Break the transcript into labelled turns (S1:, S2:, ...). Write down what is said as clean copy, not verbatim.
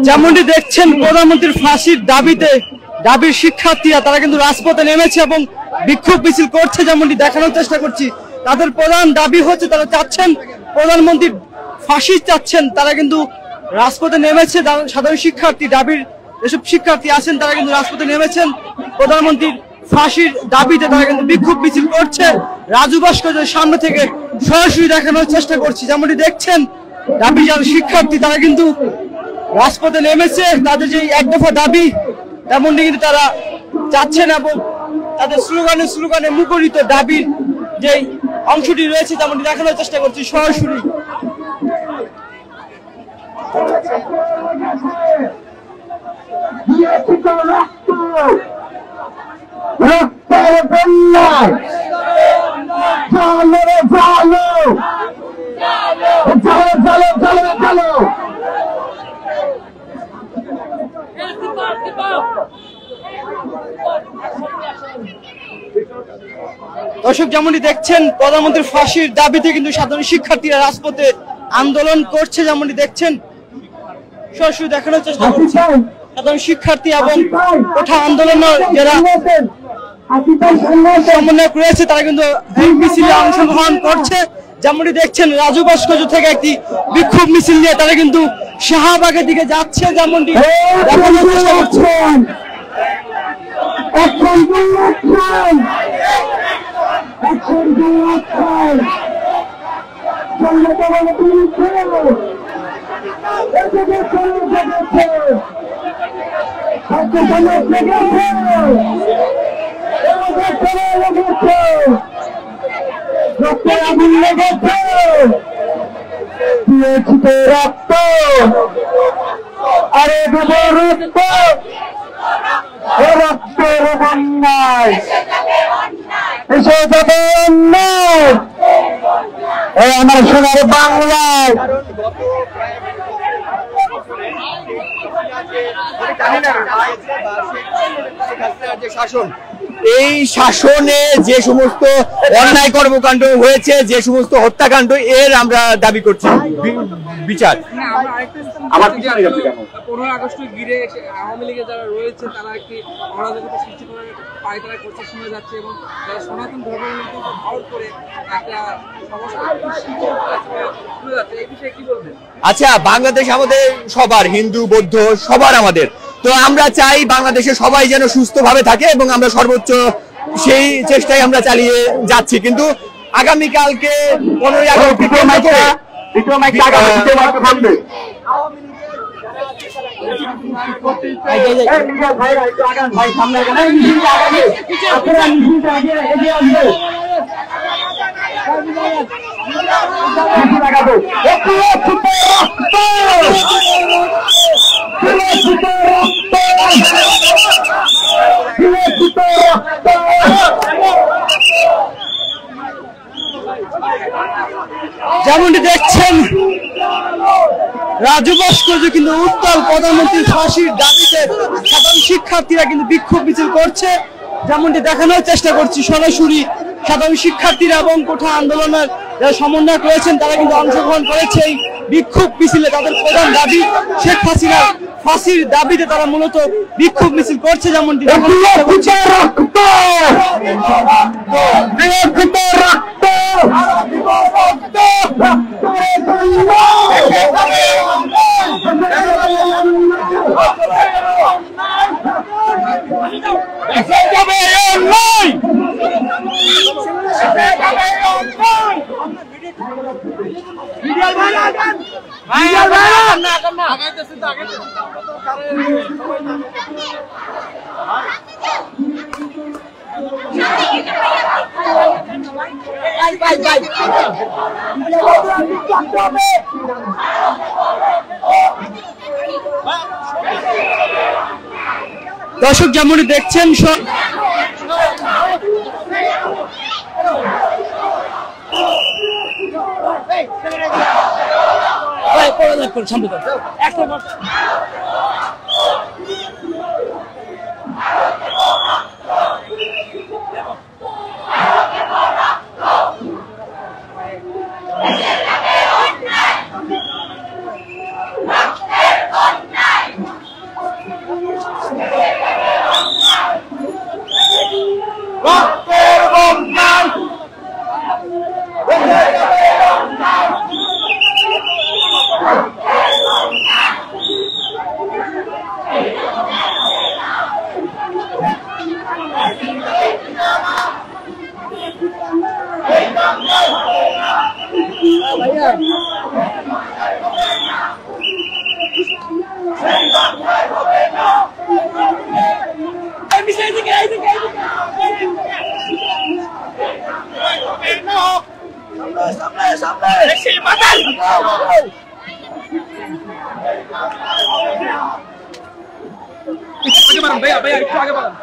S1: যেমনটি দেখছেন প্রধানমন্ত্রীর ফাঁসির দাবির শিক্ষার্থীরা তারা কিন্তু রাজপথে নেমেছে এবং বিক্ষোভ মিছিল করছে। যেমনটি দেখানোর চেষ্টা করছি, তাদের প্রধান দাবি হচ্ছে তারা চাচ্ছেন প্রধানমন্ত্রীর ফাঁসি চাচ্ছেন। তারা কিন্তু রাজপথে নেমেছে। সাধারণ শিক্ষার্থী যেসব শিক্ষার্থী আছেন তারা কিন্তু রাজপথে নেমেছেন প্রধানমন্ত্রীর ফাঁসির দাবিতে। তারা কিন্তু বিক্ষোভ মিছিল করছে। রাজু ভাস্কর্যের সামনে থেকে সরাসরি দেখানোর চেষ্টা করছি। যেমনটি দেখছেন যারা শিক্ষার্থী তারা কিন্তু রাজপথে নেমেছে। তাদের যে এক দফা দাবি তেমনটি কিন্তু তারা চাচ্ছেন এবং তাদের স্লোগানে মুখরিত দাবির যে অংশটি রয়েছে তেমনটি দেখানোর চেষ্টা করছি সরাসরি। দর্শক যেমনটি দেখছেন প্রধানমন্ত্রীর ফাঁসির দাবিতে কিন্তু সাধারণ শিক্ষার্থীরা রাজপথে আন্দোলন করছে। যেমনটি দেখছেন সরাসরি দেখানোর চেষ্টা করছি সাধারণ শিক্ষার্থী এবং কোঠা আন্দোলনের যারা সমন্বয়ক রয়েছে তারা কিন্তু এই মিছিলে অংশগ্রহণ করছে। যেমনটি দেখছেন রাজু ভাস্কর্য থেকে একটি বিক্ষোভ মিছিল নিয়ে তারা কিন্তু শাহবাগের দিকে যাচ্ছে। যেমনটি দেখানোর চেষ্টা করছেন
S2: রক্ত আরে রক্ত রক্তের বন্যায় এসে যাবে অন্যায় আমার সোনার বাংলায়।
S3: এই শাসনে যে সমস্ত অন্যায় কর্মকাণ্ড হয়েছে, যে সমস্ত হত্যাকাণ্ড, এর আমরা দাবি করছি বিচার।
S4: আমার 15 আগস্ট ঘিরে আওয়ামী লীগের যারা রয়েছে তারা একটি অরাজকতা সৃষ্টি করার পায়তারা করছে শোনা যাচ্ছে এবং যারা সনাতন ধর্মকে ভর করে একটা সমস্যা শোনা যাচ্ছে। এই বিষয়ে কি বলবেন?
S3: আচ্ছা, বাংলাদেশ আমাদের সবার, হিন্দু বৌদ্ধ সবার আমাদের। তো আমরা চাই বাংলাদেশে সবাই যেন সুস্থভাবে থাকে এবং আমরা সর্বোচ্চ সেই চেষ্টাই আমরা চালিয়ে যাচ্ছি। কিন্তু আগামীকালকে 15 আগস্ট
S1: যেমনটি দেখছেন রাজু ভাস্কর্য কিন্তু উত্তাল প্রধানমন্ত্রীর ফাঁসির দাবিতে সাধারণ শিক্ষার্থীরা কিন্তু বিক্ষোভ মিছিল করছে। যেমনটি দেখানোর চেষ্টা করছি সরাসরি সাধারণ শিক্ষার্থীরা এবং কোঠা আন্দোলনের যারা সমন্বয়ক রয়েছেন তারা কিন্তু অংশগ্রহণ করেছে এই বিক্ষোভ মিছিলে। তাদের প্রধান দাবি শেখ হাসিনার ফাঁসির দাবিতে তারা মূলত বিক্ষোভ মিছিল করছে। যেমনটি দর্শক যেমনটি দেখছেন
S4: ভাইয়া ভাইয়া একটু আগে বাড়ান।